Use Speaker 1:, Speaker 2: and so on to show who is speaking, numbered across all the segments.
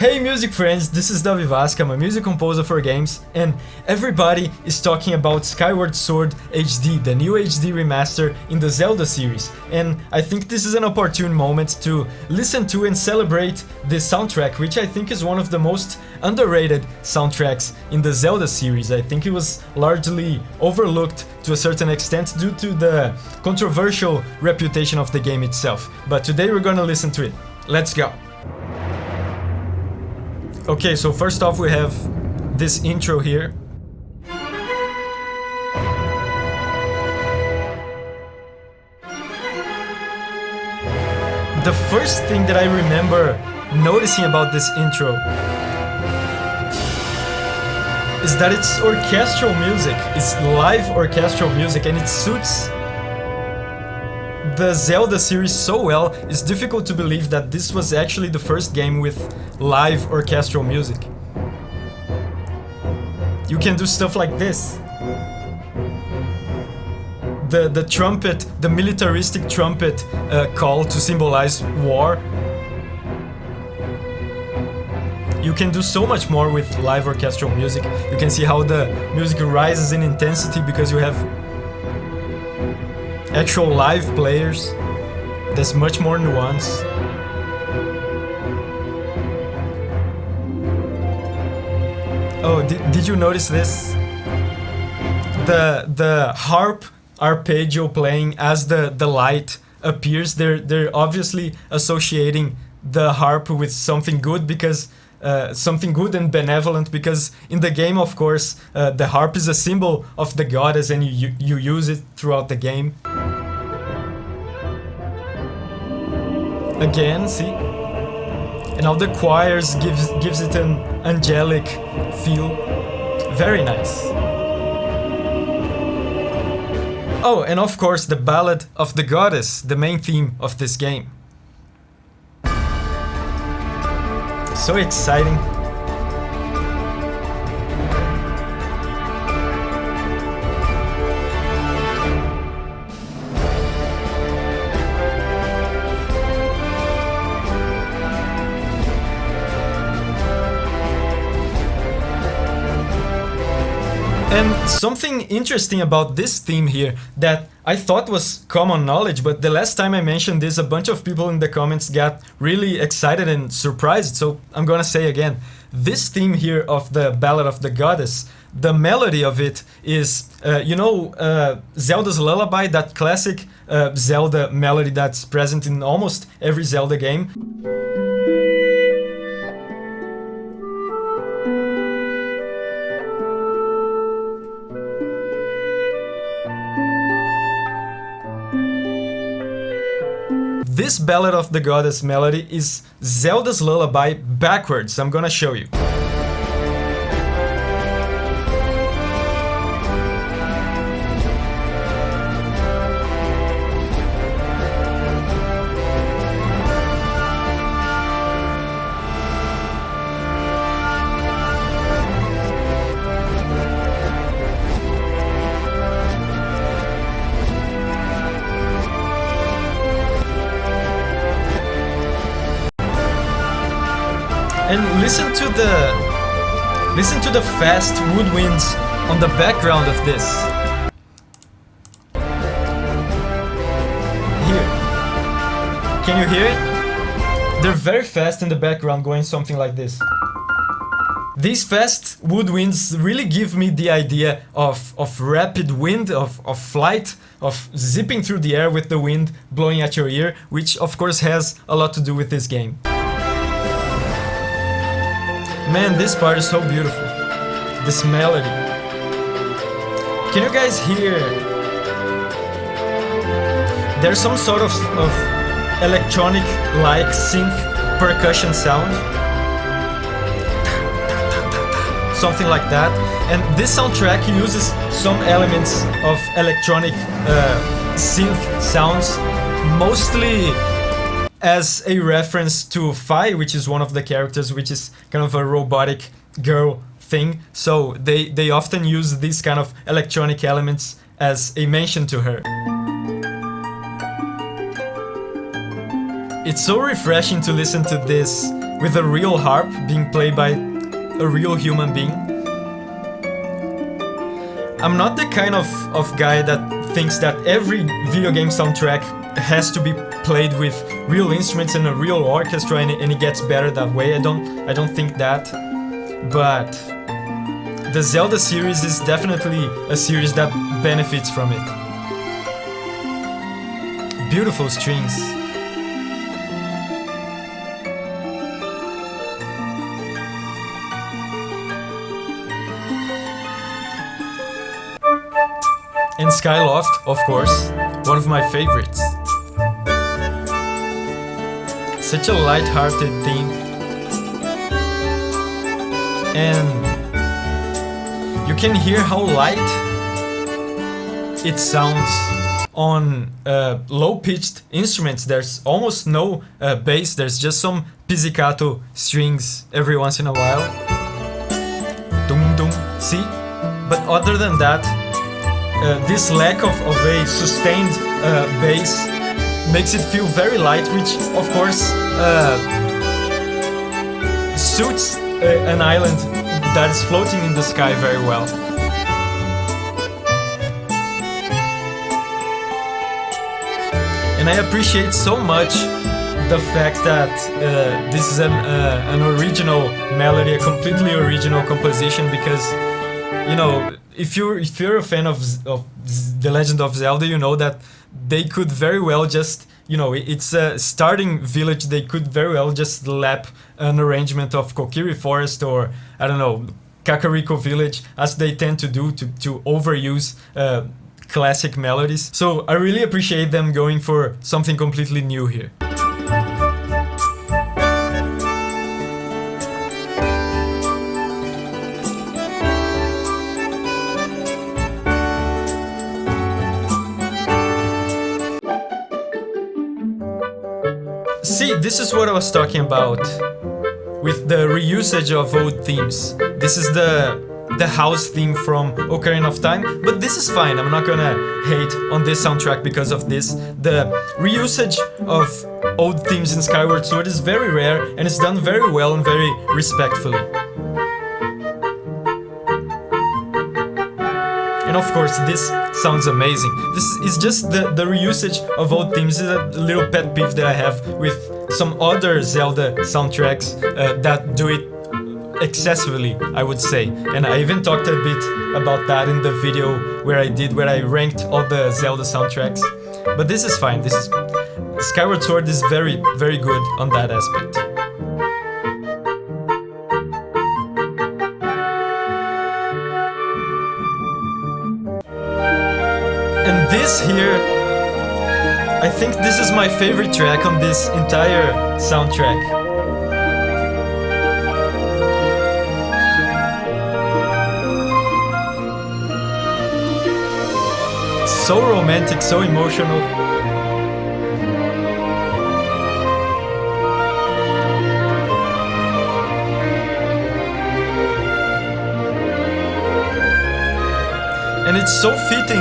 Speaker 1: Hey music friends, this is Davi Vasc, I'm a music composer for games, and everybody is talking about Skyward Sword HD, the new HD remaster in the Zelda series, and I think this is an opportune moment to listen to and celebrate this soundtrack, which I think is one of the most underrated soundtracks in the Zelda series. I think it was largely overlooked to a certain extent due to the controversial reputation of the game itself, but today we're gonna listen to it. Let's go! Okay, so first off we have this intro here. The first thing that I remember noticing about this intro is that it's orchestral music, it's live orchestral music, and it suits the Zelda series so well. It's difficult to believe that this was actually the first game with live orchestral music. You can do stuff like this. The trumpet, the militaristic trumpet call to symbolize war. You can do so much more with live orchestral music. You can see how the music rises in intensity because you have actual live players. There's much more nuance. Oh, did you notice this? The harp arpeggio playing as the light appears. They're obviously associating the harp with something good because something good and benevolent, because in the game, of course, the harp is a symbol of the goddess and you use it throughout the game. Again, see? And now the choirs gives it an angelic feel. Very nice. Oh, and of course the Ballad of the Goddess, the main theme of this game. So exciting. And something interesting about this theme here that I thought was common knowledge, but the last time I mentioned this, a bunch of people in the comments got really excited and surprised, so I'm gonna say again. This theme here of the Ballad of the Goddess, the melody of it is, Zelda's Lullaby, that classic Zelda melody that's present in almost every Zelda game. This Ballad of the Goddess melody is Zelda's Lullaby backwards. I'm gonna show you. And listen to the fast woodwinds on the background of this. Here. Can you hear it? They're very fast in the background, going something like this. These fast woodwinds really give me the idea of rapid wind, of flight, of zipping through the air with the wind blowing at your ear, which of course has a lot to do with this game. Man, this part is so beautiful. This melody. Can you guys hear? There's some sort of electronic-like synth percussion sound. Something like that. And this soundtrack uses some elements of electronic synth sounds, mostly as a reference to Fi, which is one of the characters, which is kind of a robotic girl thing. So they often use these kind of electronic elements as a mention to her. It's so refreshing to listen to this with a real harp being played by a real human being. I'm not the kind of guy that thinks that every video game soundtrack has to be played with real instruments and a real orchestra and it gets better that way. I don't think that. But the Zelda series is definitely a series that benefits from it. Beautiful strings. And Skyloft, of course, one of my favorites. Such a light-hearted theme. And you can hear how light it sounds on low-pitched instruments. There's almost no bass, there's just some pizzicato strings every once in a while. Dum dum, see? But other than that, this lack of a sustained bass makes it feel very light, which of course suits an island that is floating in the sky very well. And I appreciate so much the fact that this is an original melody, a completely original composition, because, you know, if you're a fan of The Legend of Zelda, you know that they could very well just, you know, it's a starting village, they could very well just slap an arrangement of Kokiri Forest or, I don't know, Kakariko Village, as they tend to do to overuse classic melodies. So I really appreciate them going for something completely new here. See, this is what I was talking about with the reusage of old themes. This is the house theme from Ocarina of Time, but this is fine. I'm not gonna hate on this soundtrack because of this. The reusage of old themes in Skyward Sword is very rare and it's done very well and very respectfully. And of course, this sounds amazing. This is just the reusage of old themes. This is a little pet peeve that I have with some other Zelda soundtracks that do it excessively, I would say. And I even talked a bit about that in the video where I ranked all the Zelda soundtracks. But this is fine. Skyward Sword is very, very good on that aspect. And this here, I think this is my favorite track on this entire soundtrack. So romantic, so emotional. And it's so fitting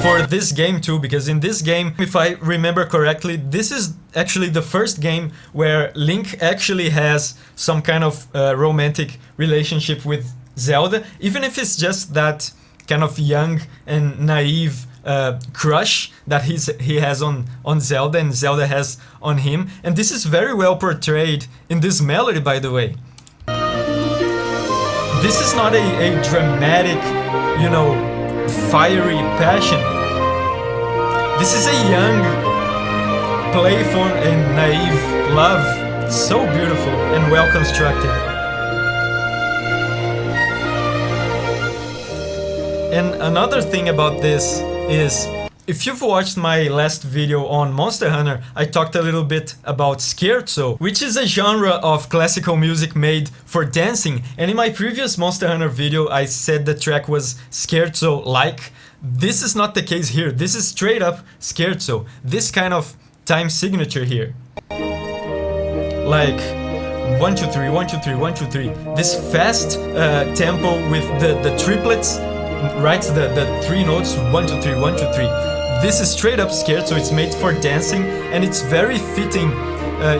Speaker 1: for this game too, because in this game, if I remember correctly, this is actually the first game where Link actually has some kind of romantic relationship with Zelda, even if it's just that kind of young and naive crush that he has on Zelda and Zelda has on him. And this is very well portrayed in this melody, by the way. This is not a dramatic, you know, fiery passion. This is a young, playful and naive love. So beautiful and well constructed. And another thing about this is, if you've watched my last video on Monster Hunter, I talked a little bit about Scherzo, which is a genre of classical music made for dancing. And in my previous Monster Hunter video, I said the track was Scherzo-like. This is not the case here. This is straight up Scherzo. This kind of time signature here. Like 1, 2, 3, 1, 2, 3, 1, 2, 3. This fast tempo with the triplets, right? The three notes, 1, 2, 3, 1, 2, 3. This is straight up Scherzo. It's made for dancing and it's very fitting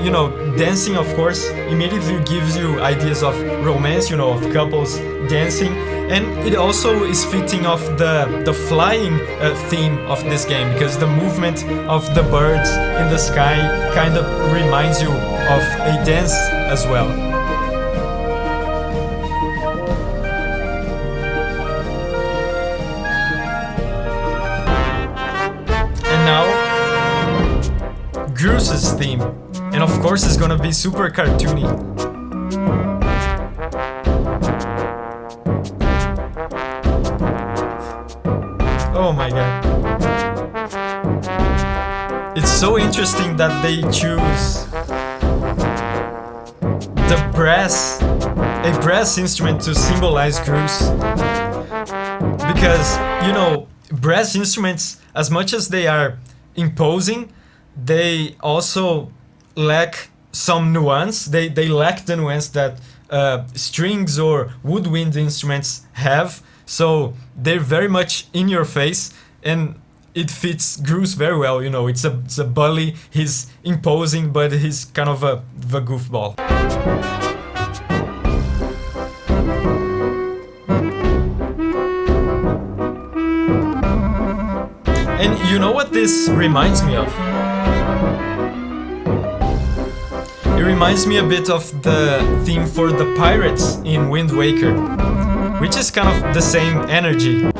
Speaker 1: you know, dancing, of course, immediately gives you ideas of romance, you know, of couples dancing, and it also is fitting of the flying theme of this game, because the movement of the birds in the sky kind of reminds you of a dance as well. And now, Groos's theme, and of course it's gonna be super cartoony. Oh my god. It's so interesting that they choose a brass instrument to symbolize Groos. Because, you know, brass instruments, as much as they are imposing, they also lack some nuance. They lack the nuance that strings or woodwind instruments have. So they're very much in your face, and it fits Groos very well. You know, it's a bully. He's imposing, but he's kind of a goofball. And you know what this reminds me of? It reminds me a bit of the theme for the pirates in Wind Waker, which is kind of the same energy.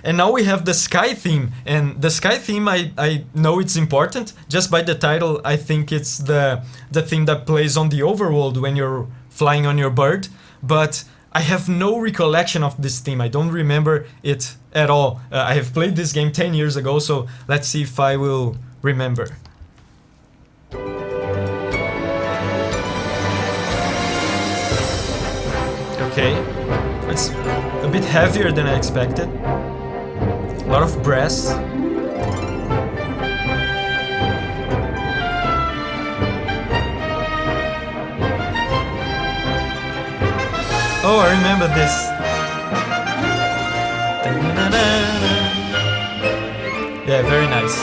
Speaker 1: And now we have the sky theme, and the sky theme, I know it's important. Just by the title, I think it's the theme that plays on the overworld when you're flying on your bird, but I have no recollection of this theme. I don't remember it at all. I have played this game 10 years ago, so let's see if I will remember. Okay, it's a bit heavier than I expected. A lot of brass. Oh, I remember this. Yeah, very nice.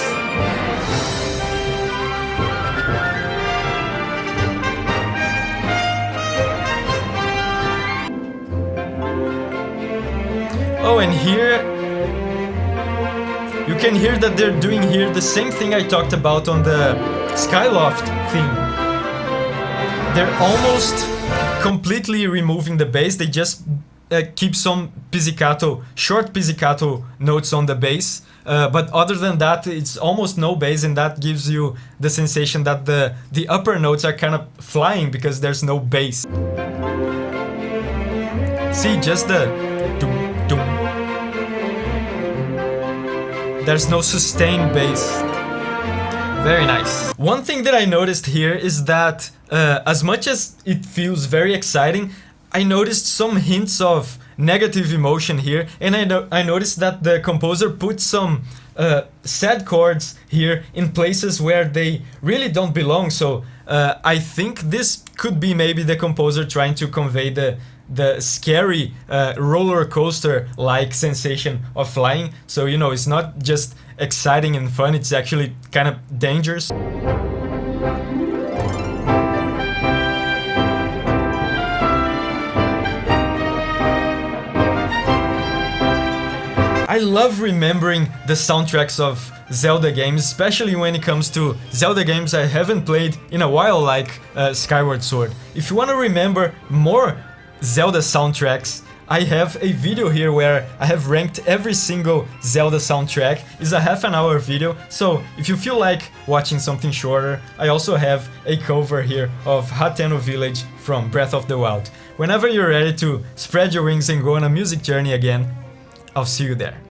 Speaker 1: Oh, and here you can hear that they're doing here the same thing I talked about on the Skyloft theme. They're almost completely removing the bass. They just keep some pizzicato, short pizzicato notes on the bass. But other than that, it's almost no bass, and that gives you the sensation that the upper notes are kind of flying because there's no bass. See, just the dum dum. There's no sustained bass. Very nice. One thing that I noticed here is that as much as it feels very exciting, I noticed some hints of negative emotion here, and I noticed that the composer put some sad chords here in places where they really don't belong. So I think this could be maybe the composer trying to convey the scary roller coaster like sensation of flying. So, you know, it's not just exciting and fun, it's actually kind of dangerous. I love remembering the soundtracks of Zelda games, especially when it comes to Zelda games I haven't played in a while, like Skyward Sword. If you want to remember more Zelda soundtracks, I have a video here where I have ranked every single Zelda soundtrack. It's a half-an-hour video, so if you feel like watching something shorter, I also have a cover here of Hateno Village from Breath of the Wild. Whenever you're ready to spread your wings and go on a music journey again, I'll see you there.